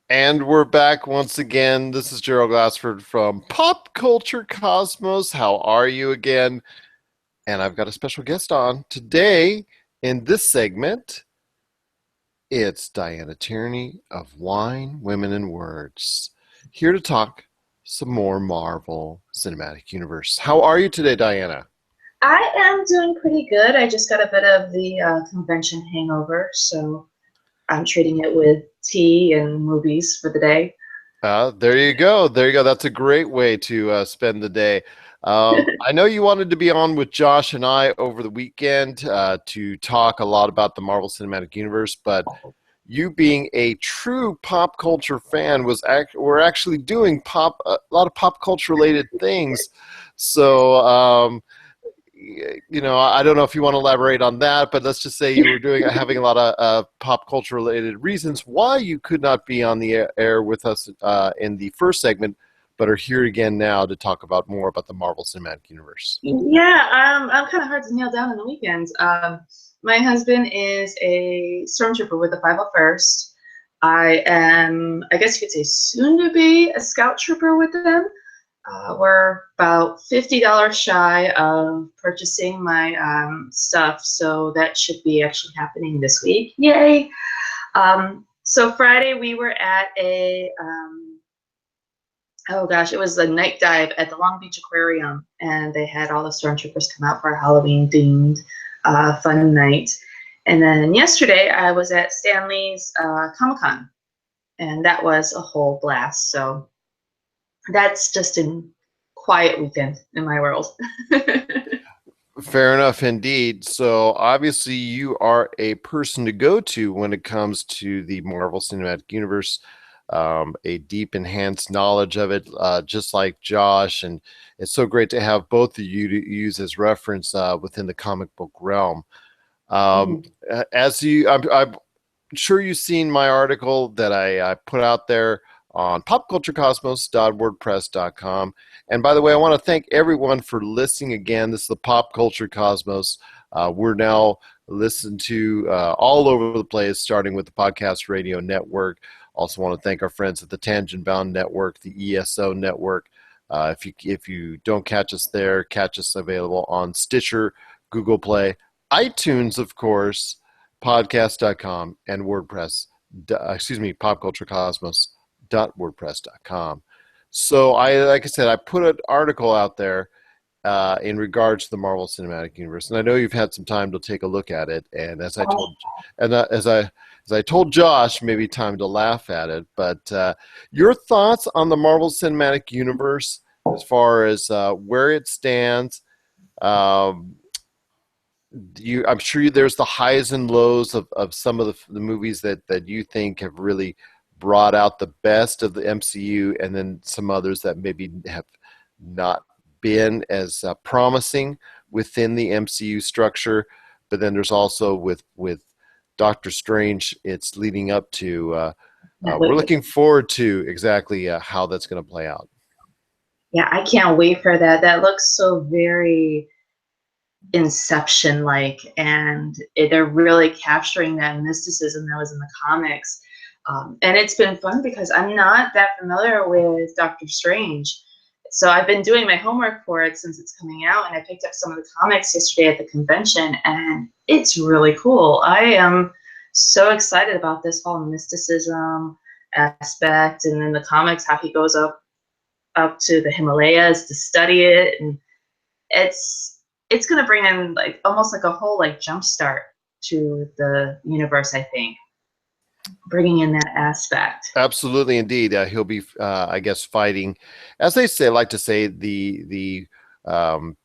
And we're back once again. This is Gerald Glassford from Pop Culture Cosmos. How are you again? And I've got a special guest on today in this segment. It's Diana Tierney of Wine, Women, and Words, here to talk some more Marvel Cinematic Universe. How are you today, Diana? I am doing pretty good. I just got a bit of the convention hangover, so I'm treating it with tea and movies for the day. There you go. There you go. That's a great way to spend the day. I know you wanted to be on with Josh and I over the weekend to talk a lot about the Marvel Cinematic Universe, but you being a true pop culture fan we're actually doing a lot of pop culture related things. So I don't know if you want to elaborate on that, but let's just say you were having a lot of pop culture related reasons why you could not be on the air with us in the first segment, but are here again now to talk about more about the Marvel Cinematic Universe. Yeah, I'm kind of hard to nail down on the weekends. My husband is a stormtrooper with the 501st. I am, I guess you could say, soon to be a scout trooper with them. We're about $50 shy of purchasing my stuff, so that should be actually happening this week. Yay! So Friday we were at oh gosh, it was a night dive at the Long Beach Aquarium, and they had all the stormtroopers come out for a Halloween themed fun night. And then yesterday I was at Stanley's Comic Con, and that was a whole blast. So that's just a quiet weekend in my world. Fair enough indeed. So obviously you are a person to go to when it comes to the Marvel Cinematic Universe, a deep enhanced knowledge of it, just like Josh. And it's so great to have both of you to use as reference within the comic book realm. Um, Mhm. I'm sure you've seen my article that I put out there on popculturecosmos.wordpress.com. And by the way, I want to thank everyone for listening again. This is the Pop Culture Cosmos. We're now listened to all over the place, starting with the Podcast Radio Network. Also want to thank our friends at the Tangent Bound Network, the ESO Network. If you don't catch us there, catch us available on Stitcher, Google Play, iTunes, of course, podcast.com, and popculturecosmos.wordpress.com. So like I said, I put an article out there in regards to the Marvel Cinematic Universe, and I know you've had some time to take a look at it. And as I told Josh, maybe time to laugh at it. But your thoughts on the Marvel Cinematic Universe as far as where it stands? Um, I'm sure there's the highs and lows of some of the movies that you think have really brought out the best of the MCU, and then some others that maybe have not been as promising within the MCU structure. But then there's also with Doctor Strange, it's leading up to. We're looking forward to exactly how that's going to play out. Yeah, I can't wait for that. That looks so very Inception like, and they're really capturing that mysticism that was in the comics. And it's been fun because I'm not that familiar with Doctor Strange. So I've been doing my homework for it since it's coming out, and I picked up some of the comics yesterday at the convention, and it's really cool. I am so excited about this whole mysticism aspect, and then the comics, how he goes up to the Himalayas to study it, and it's going to bring in like almost like a whole like jump start to the universe, I think, bringing in that aspect. Absolutely, indeed. He'll be, I guess, fighting, as they say, like to say, the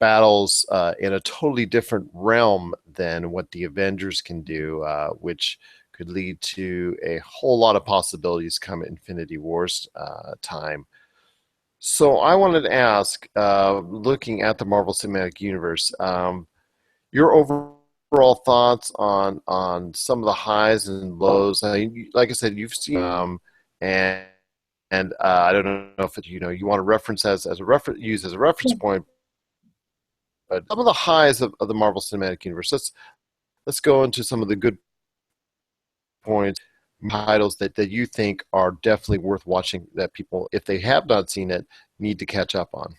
battles in a totally different realm than what the Avengers can do, which could lead to a whole lot of possibilities come Infinity Wars time. So I wanted to ask, looking at the Marvel Cinematic Universe, your overall thoughts on some of the highs and lows. Like I said, you've seen and I don't know if you want to reference as a reference use as a reference point, but some of the highs of the Marvel Cinematic Universe. Let's go into some of the good points titles that you think are definitely worth watching that people, if they have not seen it, need to catch up on?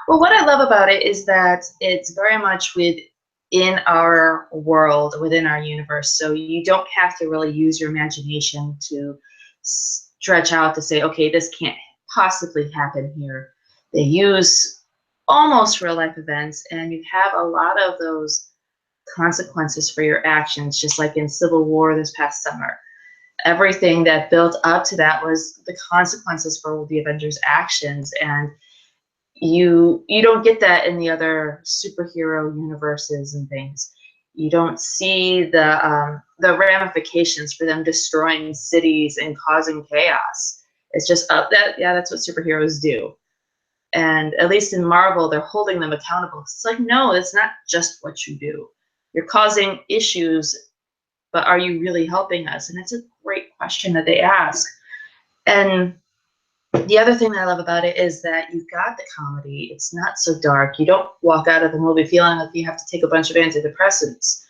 Well, what I love about it is that it's very much within our world, within our universe. So you don't have to really use your imagination to stretch out to say, okay, this can't possibly happen here. They use almost real life events, and you have a lot of those consequences for your actions, just like in Civil War this past summer. Everything that built up to that was the consequences for the Avengers' actions, and you don't get that in the other superhero universes and things. You don't see the ramifications for them destroying cities and causing chaos. It's just up that yeah, that's what superheroes do. And at least in Marvel, they're holding them accountable. It's like, no, it's not just what you do. You're causing issues, but are you really helping us? And it's a great question that they ask. And the other thing that I love about it is that you've got the comedy. It's not so dark. You don't walk out of the movie feeling like you have to take a bunch of antidepressants.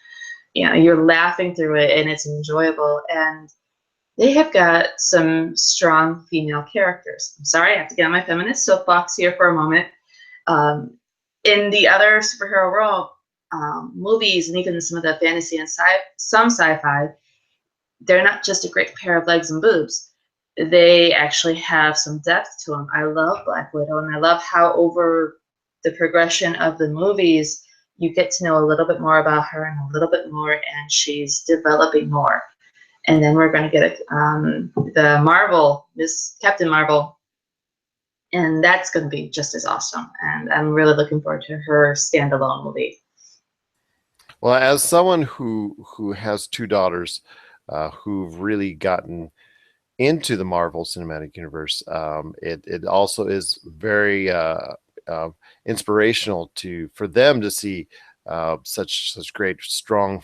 You know, you're laughing through it and it's enjoyable. And they have got some strong female characters. I'm sorry, I have to get on my feminist soapbox here for a moment. Um, in the other superhero world, movies and even some of the fantasy and some sci-fi, they're not just a great pair of legs and boobs. They actually have some depth to them. I love Black Widow, and I love how over the progression of the movies, you get to know a little bit more about her and a little bit more, and she's developing more. And then we're going to get the Marvel, Miss Captain Marvel, and that's going to be just as awesome. And I'm really looking forward to her standalone movie. Well, as someone who has two daughters who've really gotten into the Marvel Cinematic Universe, it also is very uh, inspirational to for them to see such great strong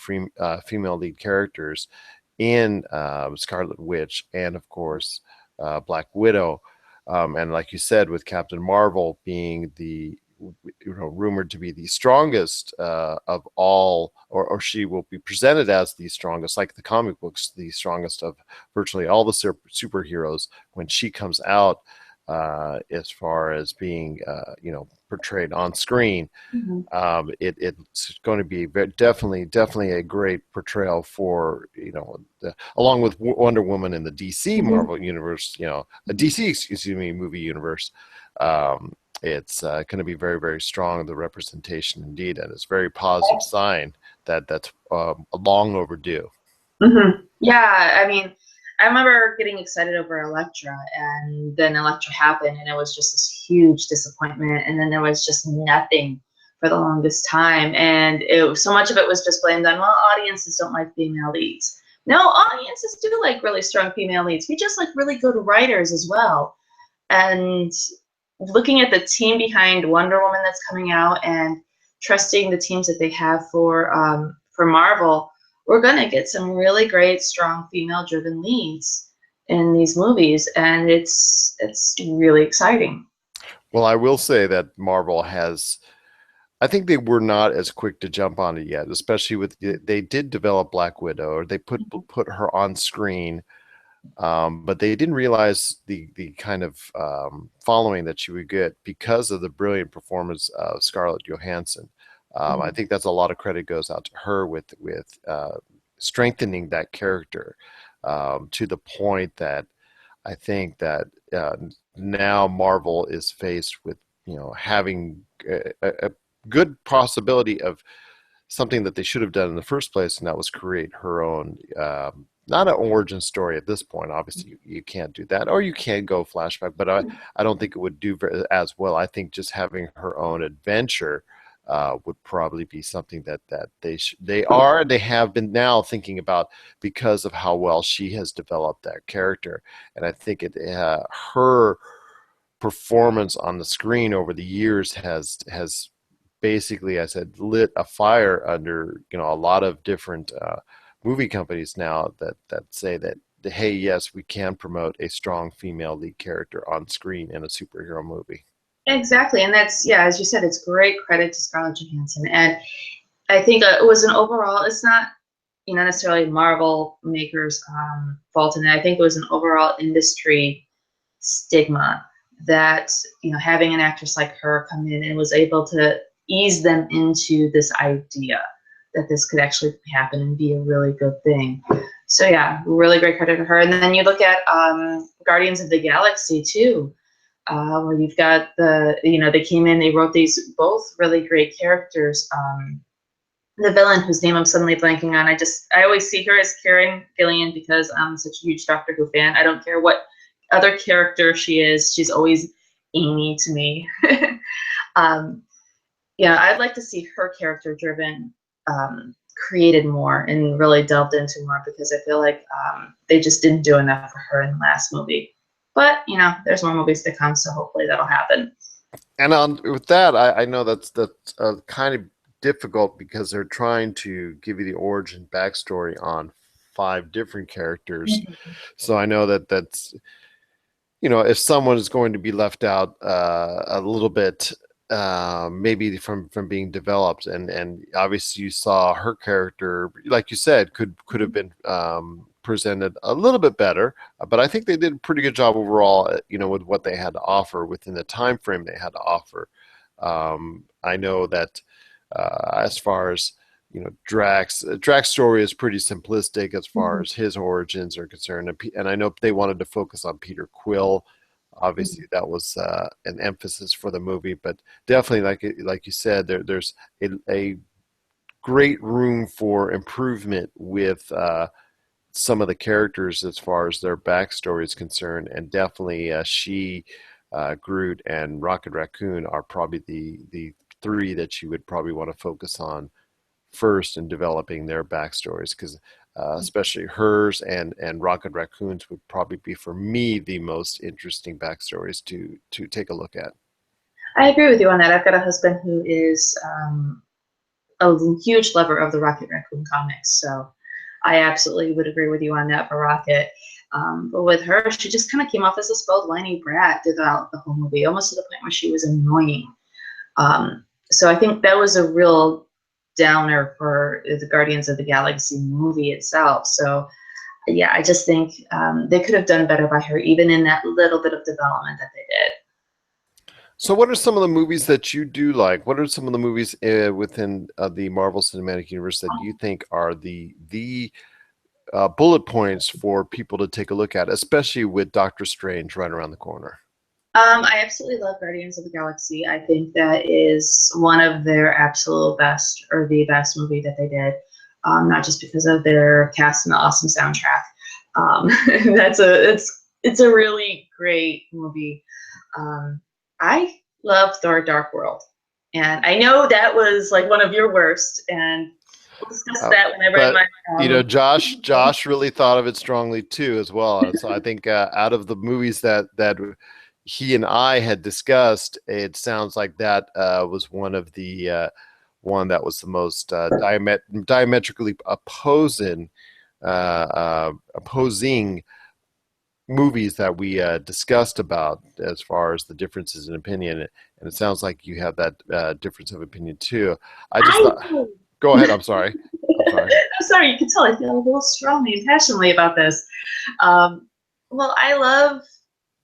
female lead characters in Scarlet Witch and of course Black Widow, and like you said, with Captain Marvel being the rumored to be the strongest of all, or she will be presented as the strongest, like the comic books, the strongest of virtually all the superheroes when she comes out, as far as being portrayed on screen. Mm-hmm. It's going to be definitely a great portrayal for along with Wonder Woman in the DC Mm-hmm. Marvel universe, a DC, excuse me, movie universe. Um, it's going to be very, very strong, the representation indeed, and it's a very positive sign that's long overdue. Mm-hmm. Yeah, I mean, I remember getting excited over Elektra, and then Elektra happened, and it was just this huge disappointment. And then there was just nothing for the longest time, and so much of it was just blamed on, well, audiences don't like female leads. No, audiences do like really strong female leads. We just like really good writers as well. And looking at the team behind Wonder Woman that's coming out, and trusting the teams that they have for Marvel, we're gonna get some really great, strong, female-driven leads in these movies, and it's really exciting. Well, I will say that Marvel has. I think they were not as quick to jump on it yet, especially with they did develop Black Widow, or they put her on screen, but they didn't realize the kind of following that she would get because of the brilliant performance of Scarlett Johansson. I Mhm. think that's a lot of credit goes out to her with strengthening that character to the point that I think that now Marvel is faced with having a good possibility of something that they should have done in the first place, and that was create her own, not an origin story at this point. Obviously, you can't do that, or you can go flashback, but I don't think it would do as well. I think just having her own adventure would probably be something that they have been now thinking about because of how well she has developed that character, and I think her performance on the screen over the years has basically, I said, lit a fire under a lot of different movie companies now that say that hey, yes, we can promote a strong female lead character on screen in a superhero movie. Exactly, and that's yeah, as you said, it's great credit to Scarlett Johansson, and I think it was an overall. It's not. necessarily Marvel makers' fault in it. I think it was an overall industry stigma that having an actress like her come in and was able to ease them into this idea that this could actually happen and be a really good thing. So yeah, really great credit to her. And then you look at Guardians of the Galaxy too, where you've got they came in, they wrote these both really great characters. The villain whose name I'm suddenly blanking on, I always see her as Karen Gillian because I'm such a huge Doctor Who fan. I don't care what other character she is, she's always Amy to me. um, yeah, I'd like to see her character driven, created more and really delved into more, because I feel like they just didn't do enough for her in the last movie. But there's more movies to come, so hopefully that'll happen. And with that, I know that's kind of difficult because they're trying to give you the origin backstory on five different characters. So I know that's if someone is going to be left out a little bit, maybe from being developed, and obviously you saw her character, like you said, could have been presented a little bit better, but I think they did a pretty good job overall, with what they had to offer within the time frame they had to offer. I know that as far as Drax's story is pretty simplistic as far Mhm. as his origins are concerned, and I know they wanted to focus on Peter Quill. Obviously, that was an emphasis for the movie, but definitely, like you said, there's a great room for improvement with some of the characters as far as their backstory is concerned, and definitely she, Groot, and Rocket Raccoon are probably the three that you would probably want to focus on first in developing their backstories, because especially hers and Rocket Raccoon's would probably be, for me, the most interesting backstories to take a look at. I agree with you on that. I've got a husband who is a huge lover of the Rocket Raccoon comics, so I absolutely would agree with you on that for Rocket. But with her, she just kind of came off as a spoiled, whiny brat throughout the whole movie, almost to the point where she was annoying. So I think that was a real downer for the Guardians of the Galaxy movie itself. So yeah, I just think they could have done better by her, even in that little bit of development that they did. So, what are some of the movies that you do like? What are some of the movies within the Marvel Cinematic Universe that you think are the bullet points for people to take a look at, especially with Doctor Strange right around the corner? I absolutely love Guardians of the Galaxy. I think that is one of their absolute best, or the best movie that they did. Not just because of their cast and the awesome soundtrack. It's a really great movie. I love Thor: Dark World, and I know that was like one of your worst, and we'll discuss Uh, that whenever in but my Josh really thought of it strongly too, as well. And so I think out of the movies that he and I had discussed, it sounds like that was one of the one that was the most diametrically opposing movies that we discussed about as far as the differences in opinion. And it sounds like you have that difference of opinion too. I just I thought, go ahead. I'm sorry. I'm sorry. I'm sorry, you can tell I feel a little strongly and passionately about this. Um, well, I love,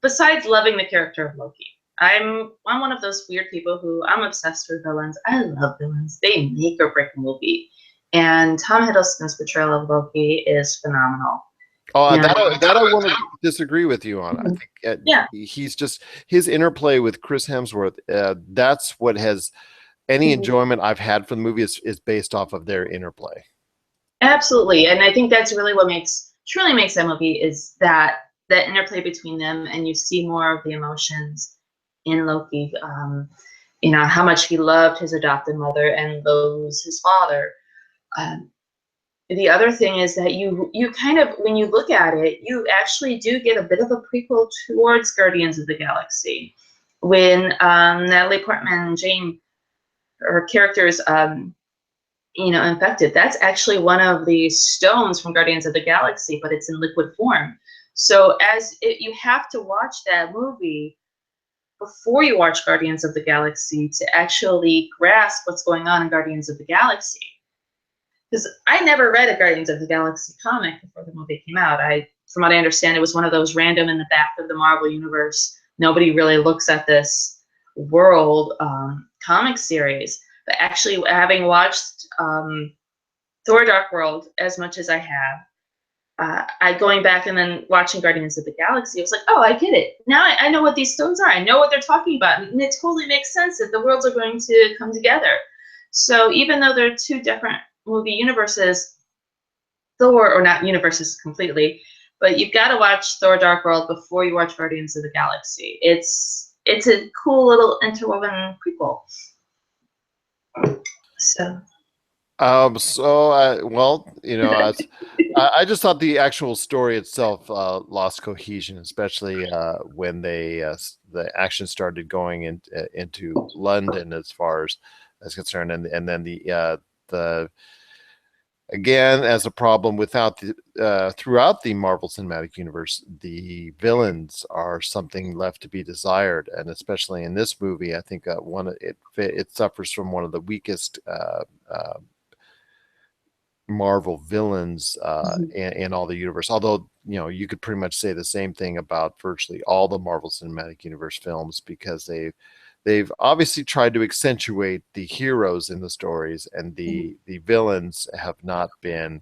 besides loving the character of Loki, I'm one of those weird people who I'm obsessed with villains. I love villains. They make or break a movie. And Tom Hiddleston's portrayal of Loki is phenomenal. Oh, And that I want to disagree with you on. I think yeah, he's just his interplay with Chris Hemsworth. That's what has any enjoyment I've had from the movie is based off of their interplay. absolutely. And I think that's really what truly makes that movie, is that interplay between them, and you see more of the emotions in Loki. How much he loved his adopted mother and loathes his father. Um, the other thing is that you kind of, when you look at it, you actually do get a bit of a prequel towards Guardians of the Galaxy, when Natalie Portman and Jane, her characters, infected. That's actually one of the stones from Guardians of the Galaxy, but it's in liquid form. So you have to watch that movie before you watch Guardians of the Galaxy to actually grasp what's going on in Guardians of the Galaxy. because I never read a Guardians of the Galaxy comic before the movie came out. From what I understand, it was one of those random in the back of the Marvel universe. Nobody really looks at this world comic series. But actually, having watched Thor: Dark World as much as I have, I going back and then watching Guardians of the Galaxy, I was like, oh, I get it. Now I know what these stones are. I know what they're talking about. And it totally makes sense that the worlds are going to come together. So even though they're two different movie universes, Thor, or not universes completely, but you've got to watch Thor: Dark World before you watch Guardians of the Galaxy. It's a cool little interwoven prequel. So Well, I just thought the actual story itself lost cohesion, especially when the action started going into London as far as concerned, and then the again, as a problem without throughout the Marvel Cinematic Universe, the villains are something left to be desired, and especially in this movie, I think it suffers from one of the weakest Marvel villains in all the universe. Although, you could pretty much say the same thing about virtually all the Marvel Cinematic Universe films, because they've obviously tried to accentuate the heroes in the stories, and the villains have not been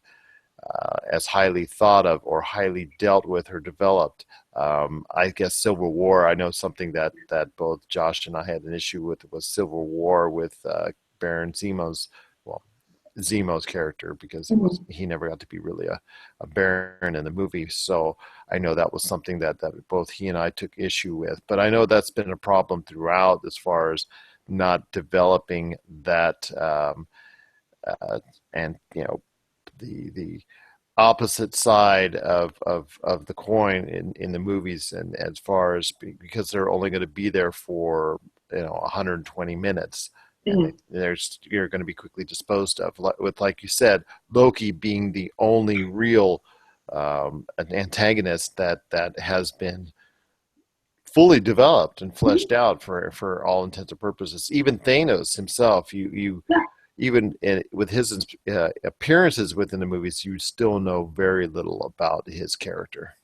as highly thought of or highly dealt with or developed. I guess Civil War, I know something that both Josh and I had an issue with was Civil War with Baron Zemo's, well, Zemo's character, because he never got to be really a Baron in the movie. So I know that was something that both he and I took issue with. But I know that's been a problem throughout, as far as not developing that and the opposite side of the coin in the movies, and as far as, because they're only going to be there for 120 minutes, and you're going to be quickly disposed of, with, like you said, Loki being the only real an antagonist that has been fully developed and fleshed out for all intents and purposes. Even Thanos himself, you even with his appearances within the movies, you still know very little about his character.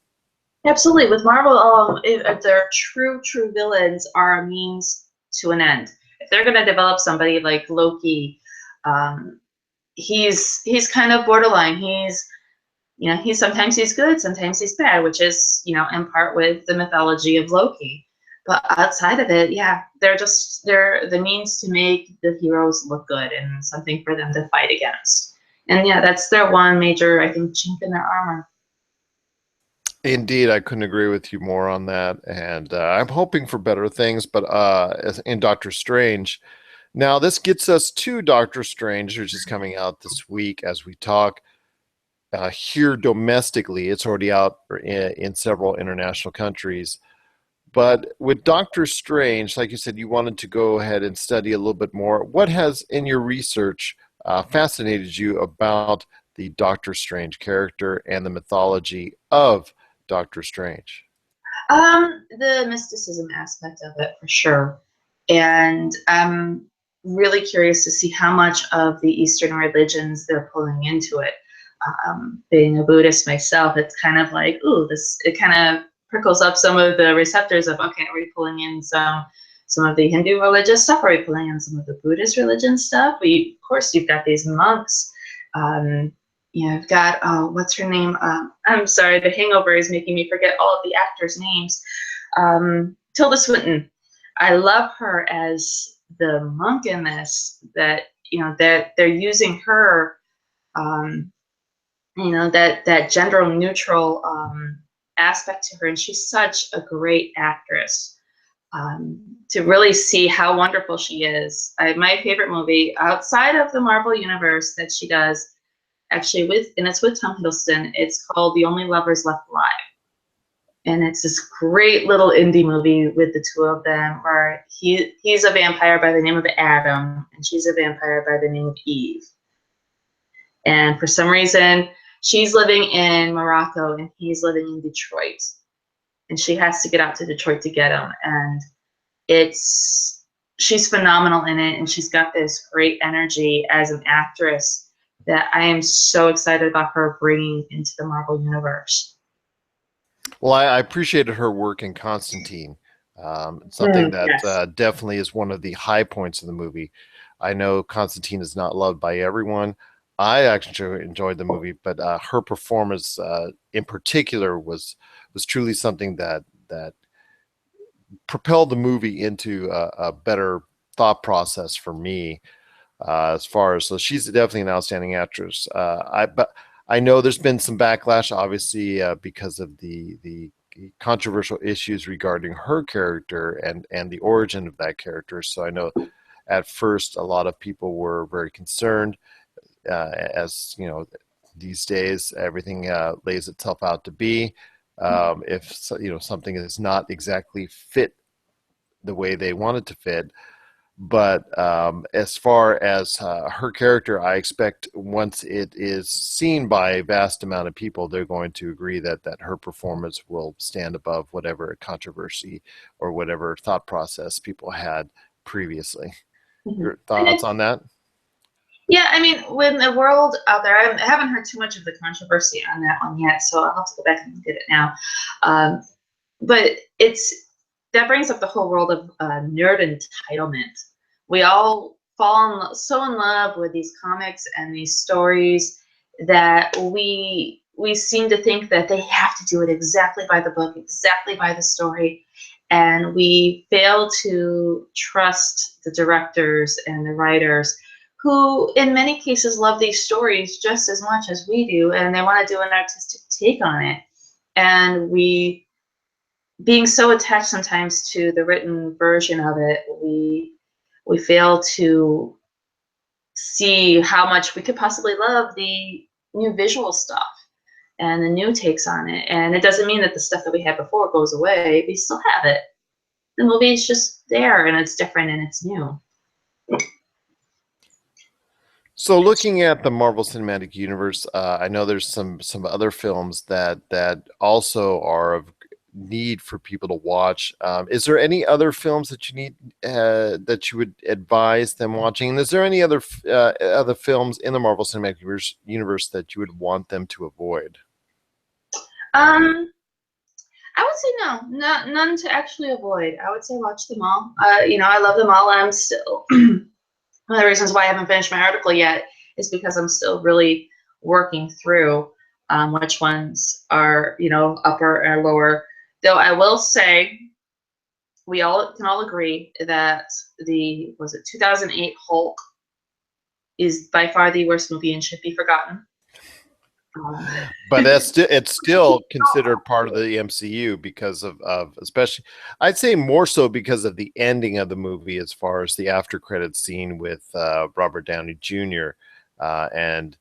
Absolutely. With Marvel, if their true villains are a means to an end. If they're going to develop somebody like Loki, he's kind of borderline. He's sometimes he's good, sometimes he's bad, which is in part with the mythology of Loki. But outside of it, yeah, they're the means to make the heroes look good and something for them to fight against. And yeah, that's their one major, I think, chink in their armor. Indeed, I couldn't agree with you more on that, and I'm hoping for better things. But in Doctor Strange, now this gets us to Doctor Strange, which is coming out this week as we talk. Here domestically, it's already out in several international countries. But with Doctor Strange, like you said, you wanted to go ahead and study a little bit more. What has, in your research, fascinated you about the Doctor Strange character and the mythology of Doctor Strange? The mysticism aspect of it, for sure. And I'm really curious to see how much of the Eastern religions they're pulling into it. Being a Buddhist myself, it's kind of like, ooh, it kind of prickles up some of the receptors of, okay, are we pulling in some of the Hindu religious stuff? Are we pulling in some of the Buddhist religion stuff? Of course, you've got these monks. You've got, what's her name? I'm sorry, The Hangover is making me forget all of the actors' names. Tilda Swinton. I love her as the monk in this, that they're using her, that gender neutral aspect to her, and she's such a great actress. To really see how wonderful she is. My favorite movie outside of the Marvel universe that she does, actually, it's with Tom Hiddleston. It's called The Only Lovers Left Alive, and it's this great little indie movie with the two of them, where he's a vampire by the name of Adam, and she's a vampire by the name of Eve. And for some reason, she's living in Morocco and he's living in Detroit, and she has to get out to Detroit to get him. And she's phenomenal in it, and she's got this great energy as an actress. that I am so excited about her bringing into the Marvel Universe. Well, I appreciated her work in Constantine. Something that Yes. definitely is one of the high points of the movie. I know Constantine is not loved by everyone. I actually enjoyed the movie, but her performance in particular was truly something that propelled the movie into a better thought process for me. As far as, so she's definitely an outstanding actress. But I know there's been some backlash, obviously, because of the controversial issues regarding her character and the origin of that character. So I know at first a lot of people were very concerned, as you know, these days everything lays itself out to be. If something is not exactly fit the way they want it to fit, but as far as her character, I expect once it is seen by a vast amount of people, they're going to agree that her performance will stand above whatever controversy or whatever thought process people had previously. Mhm. Your thoughts on that? Yeah, I mean, when the world out there, I haven't heard too much of the controversy on that one yet, so I'll have to go back and look at it now. Um, but it's that brings up the whole world of nerd entitlement. We all so in love with these comics and these stories that we seem to think that they have to do it exactly by the book, exactly by the story, and we fail to trust the directors and the writers who in many cases love these stories just as much as we do, and they want to do an artistic take on it. And we being so attached sometimes to the written version of it, we fail to see how much we could possibly love the new visual stuff and the new takes on it. And it doesn't mean that the stuff that we had before goes away. We still have it. The movie is just there and it's different and it's new. So, looking at the Marvel Cinematic Universe, I know there's some other films that also are of need for people to watch. Is there any other films that you need that you would advise them watching? And is there any other films in the Marvel Cinematic Universe that you would want them to avoid? Um, I would say no, none to actually avoid. I would say watch them all. I love them all. I'm still one of the reasons why I haven't finished my article yet is because I'm still really working through which ones are, upper or lower. Though I will say we all can all agree that the was it 2008 Hulk is by far the worst movie and should be forgotten. Um, But it's still considered part of the MCU because of especially, I'd say more so because of the ending of the movie, as far as the after credit scene with Robert Downey Jr. And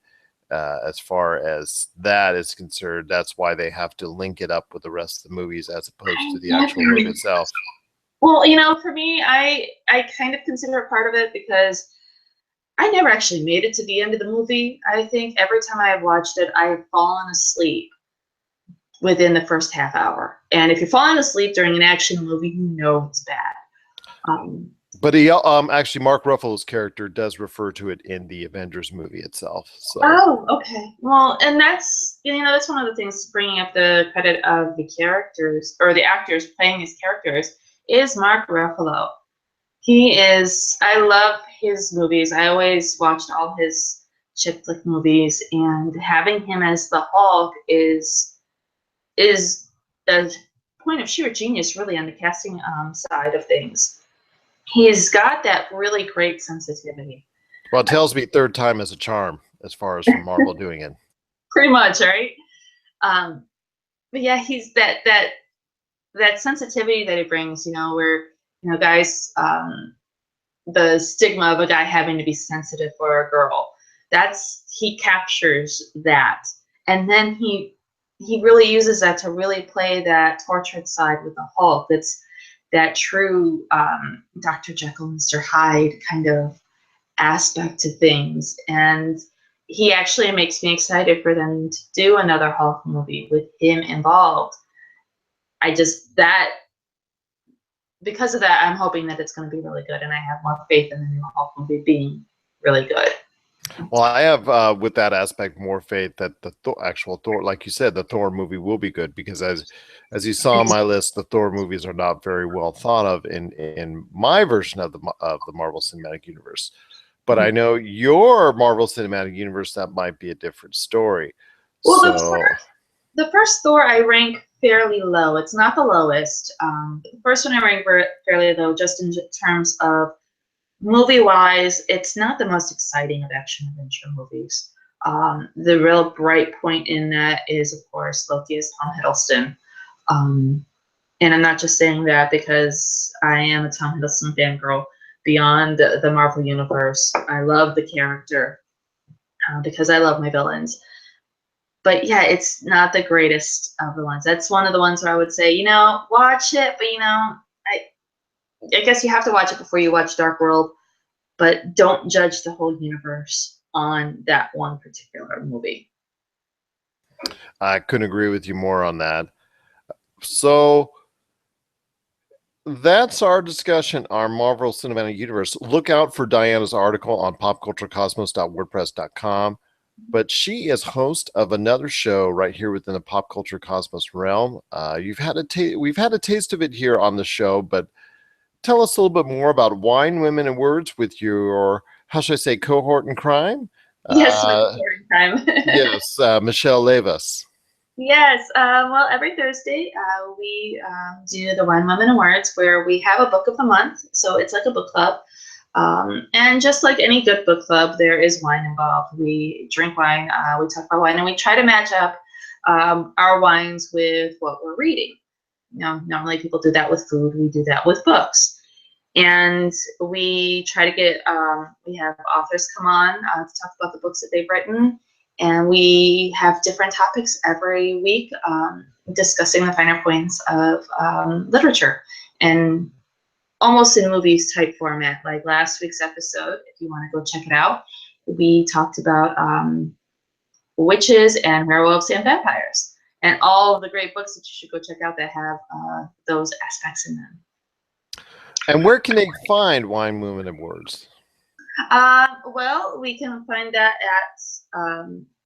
as far as that is concerned, that's why they have to link it up with the rest of the movies as opposed I to the actual never movie itself. Well, for me, I kind of consider it part of it because I never actually made it to the end of the movie. I think every time I have watched it, I have fallen asleep within the first half hour. And if you're falling asleep during an action movie, you know it's bad. Um, But he actually, Mark Ruffalo's character does refer to it in the Avengers movie itself. So, oh, okay. Well, and that's one of the things bringing up the credit of the characters or the actors playing these characters is Mark Ruffalo. I love his movies. I always watched all his chick flick movies, and having him as the Hulk is a point of sheer genius, really, on the casting side of things. He's got that really great sensitivity. well, it tells me third time is a charm as far as from Marvel doing it. Pretty much, right? Um, but yeah, he's that sensitivity that he brings. Where guys, the stigma of a guy having to be sensitive for a girl. He captures that, and then he really uses that to really play that tortured side with the Hulk. It's that true Dr. Jekyll, Mr. Hyde kind of aspect to things, and he actually makes me excited for them to do another Hulk movie with him involved. I just that because of that, I'm hoping that it's going to be really good, and I have more faith in the new Hulk movie being really good. Well, I have with that aspect more faith that the actual Thor, like you said, the Thor movie will be good because as you saw on my list, the Thor movies are not very well thought of in my version of the Marvel Cinematic Universe. But I know your Marvel Cinematic Universe, that might be a different story. Well, So the first Thor I rank fairly low. It's not the lowest. The first one I rank fairly low, just in terms of movie wise. It's not the most exciting of action adventure movies. The real bright point in that is, of course, Loki as Tom Hiddleston. Um, and I'm not just saying that because I am a Tom Hiddleston fangirl beyond the Marvel Universe. I love the character because I love my villains. But yeah, it's not the greatest of the ones. That's one of the ones where I would say, watch it, but I I guess you have to watch it before you watch Dark World, but don't judge the whole universe on that one particular movie. I couldn't agree with you more on that. So that's our discussion, our Marvel Cinematic Universe. Look out for Diana's article on popculturecosmos.wordpress.com. But she is host of another show right here within the pop culture cosmos realm. We've had a taste of it here on the show, but tell us a little bit more about Wine, Women, and Words with your, how should I say, cohort in crime? Yes, my Uh, favorite time. yes, Michelle Levis. Yes, well, every Thursday we do the Wine Women Awards where we have a book of the month. So it's like a book club. And just like any good book club, there is wine involved. We drink wine, we talk about wine, and we try to match up our wines with what we're reading. Normally people do that with food, we do that with books. And we try to we have authors come on to talk about the books that they've written. And we have different topics every week discussing the finer points of literature and almost in movies type format. Like last week's episode, if you want to go check it out, we talked about witches and werewolves and vampires and all of the great books that you should go check out that have those aspects in them. And where can they find Wine, Women, and Words? Well, we can find that at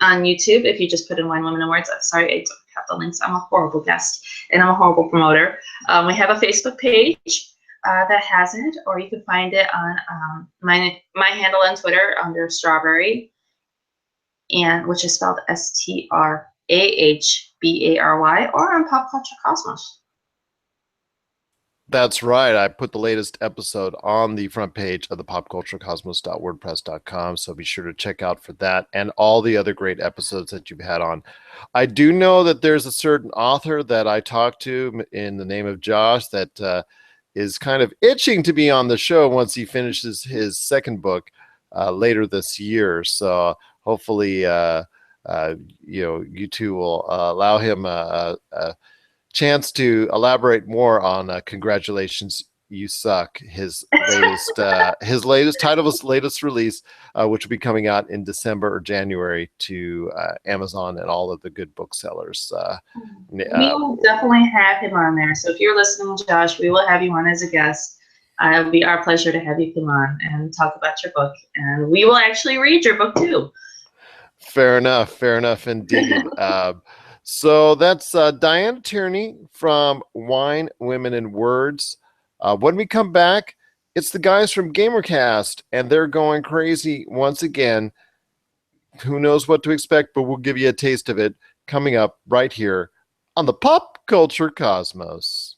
on YouTube if you just put in Wine Women Awards. I'm sorry, I don't have the links. I'm a horrible guest and I'm a horrible promoter. We have a Facebook page that has it, or you can find it on my handle on Twitter under Strawberry, and which is spelled STRAHBARY, or on Pop Culture Cosmos. That's right. I put the latest episode on the front page of the popculturecosmos.wordpress.com. So be sure to check out for that and all the other great episodes that you've had on. I do know that there's a certain author that I talked to in the name of Josh that is kind of itching to be on the show once he finishes his second book later this year. So hopefully, you two will allow him chance to elaborate more on Congratulations, You Suck, his latest title, his latest release, which will be coming out in December or January to Amazon and all of the good booksellers. We will definitely have him on there. So if you're listening, Josh, we will have you on as a guest. It will be our pleasure to have you come on and talk about your book. And we will actually read your book too. Fair enough indeed. So that's Diana Tierney from Wine, Women, and Words. When we come back, it's the guys from GamerCast, and they're going crazy once again. Who knows what to expect, but we'll give you a taste of it coming up right here on the Pop Culture Cosmos.